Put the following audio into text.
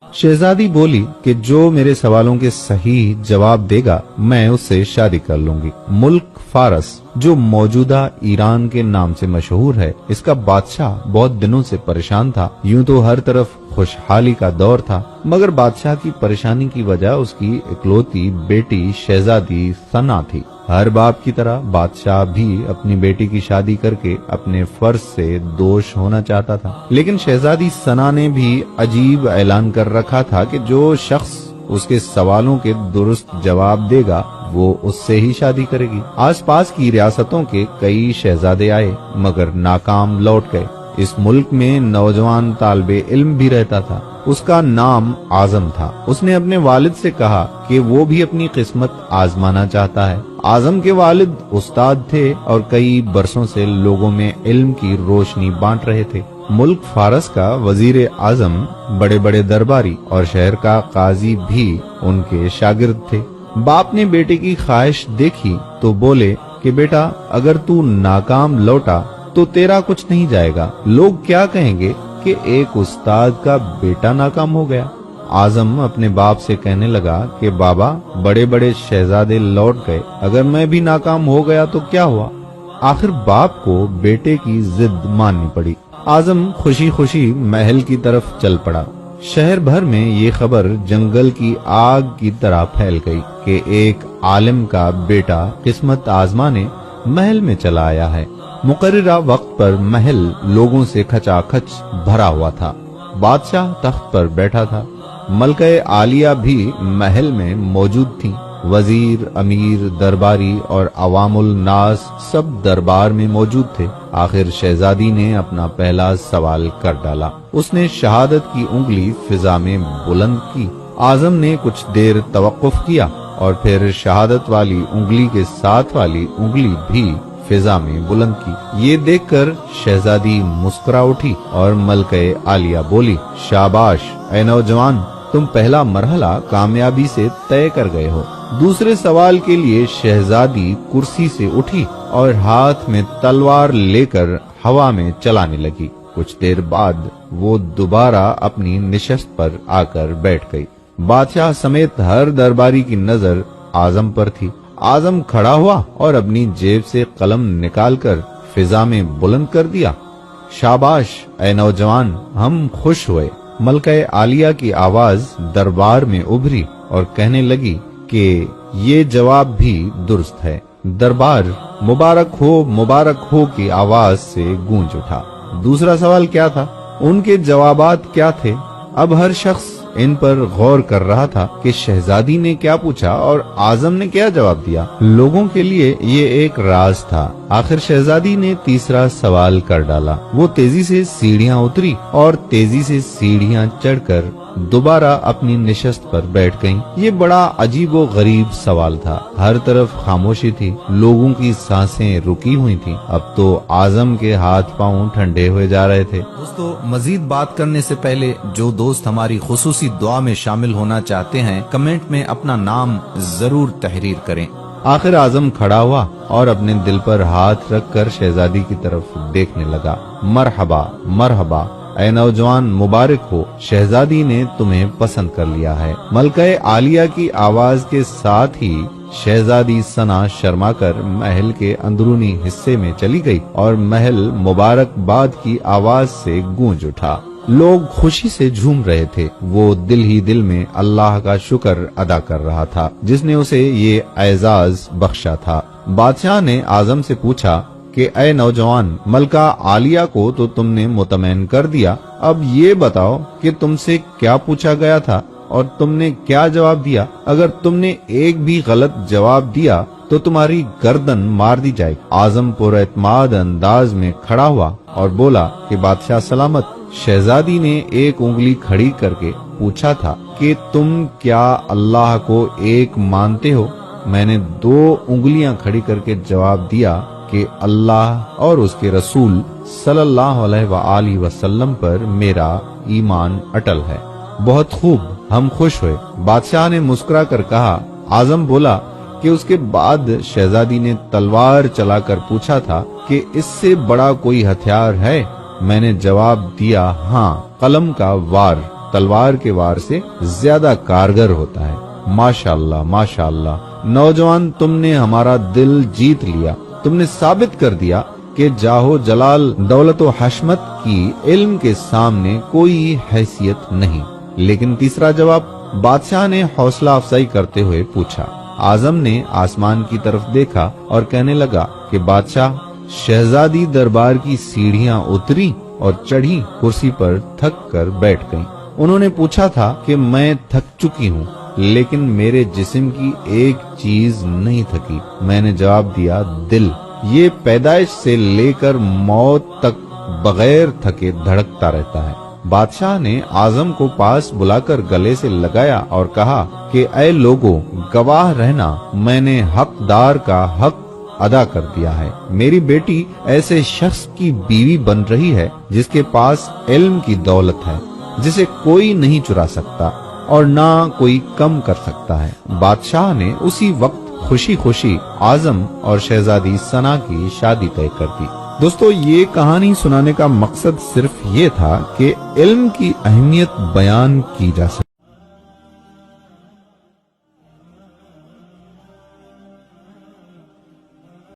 शहजादी बोली कि जो मेरे सवालों के सही जवाब देगा मैं उससे शादी कर लूंगी। मुल्क फारस जो मौजूदा ईरान के नाम से मशहूर है, इसका बादशाह बहुत दिनों से परेशान था। यूं तो हर तरफ खुशहाली का दौर था, मगर बादशाह की परेशानी की वजह उसकी इकलौती बेटी शहजादी सना थी। हर बाप की तरह बादशाह भी अपनी बेटी की शादी करके अपने फर्ज से दोष होना चाहता था, लेकिन शहजादी सना ने भी अजीब ऐलान कर रखा था कि जो शख्स उसके सवालों के दुरुस्त जवाब देगा वो उससे ही शादी करेगी। आसपास की रियासतों के कई शहजादे आए मगर नाकाम लौट गए। इस मुल्क में नौजवान तालिबे इल्म भी रहता था, उसका नाम आजम था। उसने अपने वालिद से कहा कि वो भी अपनी किस्मत आजमाना चाहता है। आजम के वालिद उस्ताद थे और कई बरसों से लोगों में इल्म की रोशनी बांट रहे थे। मुल्क फारस का वजीर आजम, बड़े बड़े दरबारी और शहर का काजी भी उनके शागिर्द थे। बाप ने बेटे की ख्वाहिश देखी तो बोले कि बेटा, अगर तू नाकाम लौटा तो तेरा कुछ नहीं जाएगा। लोग क्या कहेंगे कि एक उस्ताद का बेटा नाकाम हो गया। आजम अपने बाप से कहने लगा कि बाबा, बड़े बड़े शहजादे लौट गए, अगर मैं भी नाकाम हो गया तो क्या हुआ। आखिर बाप को बेटे की जिद माननी पड़ी। आजम खुशी खुशी महल की तरफ चल पड़ा। शहर भर में ये खबर जंगल की आग की तरह फैल गई कि एक आलिम का बेटा किस्मत आजमाने महल में चला आया है। मुकर्ररा वक्त पर महल लोगों से खचाखच भरा हुआ था। बादशाह तख्त पर बैठा था। मलके आलिया भी महल में मौजूद थीं। वजीर, अमीर, दरबारी और अवामुल नास सब दरबार में मौजूद थे। आखिर शहजादी ने अपना पहला सवाल कर डाला। उसने शहादत की उंगली फिजा में बुलंद की। आजम ने कुछ देर तवक्कुफ किया और फिर शहादत वाली उंगली के साथ वाली उंगली भी फिजा में बुलंद की। ये देखकर शहजादी मुस्कुरा उठी और मलके आलिया बोली, शाबाश ऐ नौजवान, तुम पहला मरहला कामयाबी से तय कर गए हो। दूसरे सवाल के लिए शहजादी कुर्सी से उठी और हाथ में तलवार लेकर हवा में चलाने लगी। कुछ देर बाद वो दोबारा अपनी निशस्त पर आकर बैठ गई। बादशाह समेत हर दरबारी की नजर आजम पर थी। आजम खड़ा हुआ और अपनी जेब से कलम निकालकर फिजा में बुलंद कर दिया। शाबाश ऐ नौजवान, हम खुश हुए। मलके आलिया की आवाज दरबार में उभरी और कहने लगी कि ये जवाब भी दुरुस्त है। दरबार मुबारक हो की आवाज से गूंज उठा। दूसरा सवाल क्या था, उनके जवाबात क्या थे? अब हर शख्स इन पर गौर कर रहा था कि शहजादी ने क्या पूछा और आजम ने क्या जवाब दिया। लोगों के लिए ये एक राज था। आखिर शहजादी ने तीसरा सवाल कर डाला। वो तेजी से सीढ़ियां उतरी और तेजी से सीढ़ियां चढ़कर दोबारा अपनी निशस्त पर बैठ गईं। ये बड़ा अजीब व गरीब सवाल था। हर तरफ खामोशी थी, लोगों की सांसें रुकी हुई थी। अब तो आजम के हाथ पांव ठंडे हुए जा रहे थे। दोस्तों, मजीद बात करने से पहले जो दोस्त हमारी खुसूसी दुआ में शामिल होना चाहते हैं, कमेंट में अपना नाम जरूर तहरीर करें। आखिर आजम खड़ा हुआ और अपने दिल पर हाथ रखकर शहजादी की तरफ देखने लगा। मरहबा मरहबा ऐ नौजवान, मुबारक हो, शहजादी ने तुम्हें पसंद कर लिया है। मलके आलिया की आवाज के साथ ही शहजादी सना शर्माकर महल के अंदरूनी हिस्से में चली गई और महल मुबारकबाद की आवाज से गूंज उठा। लोग खुशी से झूम रहे थे। वो दिल ही दिल में अल्लाह का शुक्र अदा कर रहा था जिसने उसे ये एजाज बख्शा था। बादशाह ने आजम से पूछा कि ऐ नौजवान, मलका आलिया को तो तुमने मुतमैन कर दिया, अब ये बताओ कि तुमसे क्या पूछा गया था और तुमने क्या जवाब दिया। अगर तुमने एक भी गलत जवाब दिया तो तुम्हारी गर्दन मार दी जाएगी। आजम पुरएतमाद अंदाज में खड़ा हुआ और बोला कि बादशाह सलामत। शहजादी ने एक उंगली खड़ी करके पूछा था कि तुम क्या अल्लाह को एक मानते हो? मैंने 2 उंगलियां खड़ी करके जवाब दिया कि अल्लाह और उसके रसूल सल्लल्लाहु अलैहि वसल्लम पर मेरा ईमान अटल है। बहुत खूब, हम खुश हुए। बादशाह ने मुस्कुरा कर कहा। आजम बोला कि उसके बाद शहजादी ने तलवार चलाकर पूछा था कि इससे बड़ा कोई हथियार है? मैंने जवाब दिया, हाँ, कलम का वार। तलवार के वार से ज्यादा कारगर होता है। माशाअल्लाह, माशाअल्लाह। नौजवान, तुमने हमारा दिल जीत लिया। तुमने साबित कर दिया कि जाहो जलाल, दौलत व हशमत की इल्म के सामने कोई हैसियत नहीं। लेकिन तीसरा जवाब बादशाह ने हौसला अफजाई करते हुए पूछा। आजम ने आसमान की तरफ देखा और कहने लगा कि बादशाह, शहजादी दरबार की सीढ़ियां उतरी और चढ़ी कुर्सी पर थक कर बैठ गईं। उन्होंने पूछा था कि मैं थक चुकी हूँ, लेकिन मेरे जिस्म की एक चीज नहीं थकी। मैंने जवाब दिया, दिल। ये पैदाइश से लेकर मौत तक बगैर थके धड़कता रहता है। बादशाह ने आजम को पास बुलाकर गले से लगाया और कहा कि ऐ लोगों, गवाह रहना, मैंने हकदार का हक अदा कर दिया है। मेरी बेटी ऐसे शख्स की बीवी बन रही है जिसके पास इल्म की दौलत है, जिसे कोई नहीं चुरा सकता और ना कोई कम कर सकता है। बादशाह ने उसी वक्त खुशी खुशी आजम और शहजादी सना की शादी तय कर दी। दोस्तों, ये कहानी सुनाने का मकसद सिर्फ ये था कि इल्म की अहमियत बयान की जा सके।